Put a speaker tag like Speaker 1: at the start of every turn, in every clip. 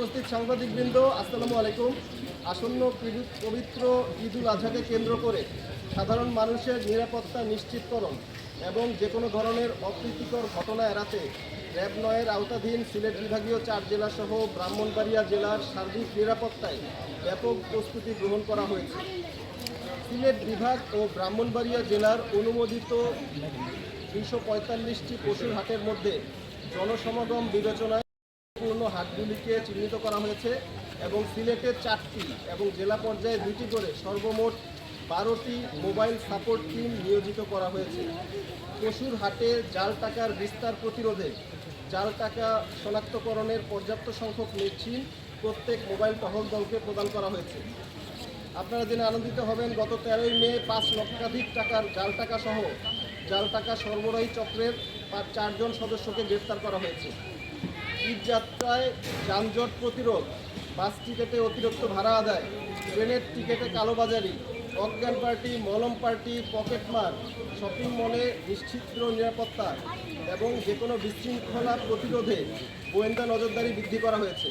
Speaker 1: উপস্থিত সাংবাদিকবৃন্দ, আসসালামু আলাইকুম। আসন্ন পবিত্র ঈদুল আজহাকে কেন্দ্র করে সাধারণ মানুষের নিরাপত্তা নিশ্চিতকরণ এবং যে কোনো ধরনের অপ্রীতিকর ঘটনা এড়াতে র্যাব ৯-এর আওতাধীন সিলেট বিভাগীয় ৪ জেলাসহ ব্রাহ্মণবাড়িয়া জেলার সার্বিক নিরাপত্তায় ব্যাপক প্রস্তুতি গ্রহণ করা হয়েছে। সিলেট বিভাগ ও ব্রাহ্মণবাড়িয়া জেলার অনুমোদিত 245টি পশুর হাটের মধ্যে জনসমাগম বিবেচনায় পূর্ণ হাটগুলিকে চিহ্নিত করা হয়েছে এবং সিলেটে 4টি এবং জেলা পর্যায়ে 2টি করে সর্বমোট 12টি মোবাইল সাপোর্ট টিম নিয়োজিত করা হয়েছে। পশুর হাটে জাল টাকার বিস্তার প্রতিরোধে জাল টাকা শনাক্তকরণের পর্যাপ্ত সংখ্যক মেশিন প্রত্যেক মোবাইল টহল দলকে প্রদান করা হয়েছে। আপনারা জেনে আনন্দিত হবেন, গত 13ই মে 5 লক্ষাধিক টাকার জাল টাকা সহ জাল টাকা সরবরাহী চক্রের 4 জন সদস্যকে গ্রেফতার করা হয়েছে। ঈদ যাত্রায় যানজট প্রতিরোধ, বাস টিকিটে অতিরিক্ত ভাড়া আদায়, ট্রেনের টিকিটে কালোবাজারি, অজ্ঞান পার্টি, মলম পার্টি, পকেটমার, শপিং মলে নিশ্চিদ্র নিরাপত্তা এবং যে কোনো বিশৃঙ্খলা প্রতিরোধে গোয়েন্দা নজরদারি বৃদ্ধি করা হয়েছে।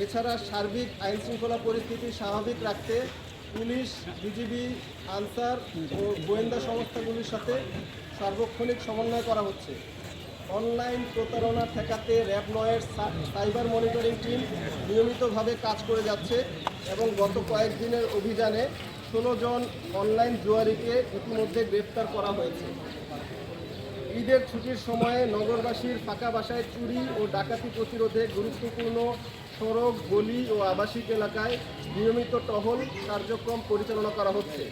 Speaker 1: এছাড়া সার্বিক আইনশৃঙ্খলা পরিস্থিতি স্বাভাবিক রাখতে পুলিশ, বিজিবি, আনসার ও গোয়েন্দা সংস্থাগুলির সাথে সার্বক্ষণিক সমন্বয় করা হচ্ছে। অনলাইন প্রতারণা ঠেকাতে র্যাব ৯-এর সাইবার মনিটরিং টিম নিয়মিতভাবে কাজ করে যাচ্ছে এবং গত কয়েকদিনের অভিযানে 16 জন অনলাইন জুয়ারিকে ইতিমধ্যে গ্রেপ্তার করা হয়েছে। ঈদের ছুটির সময়ে নগরবাসীর ফাঁকা বাসায় চুরি ও ডাকাতি প্রতিরোধে গুরুত্বপূর্ণ সড়ক, গলি ও আবাসিক এলাকায় নিয়মিত টহল কার্যক্রম পরিচালনা করা হচ্ছে।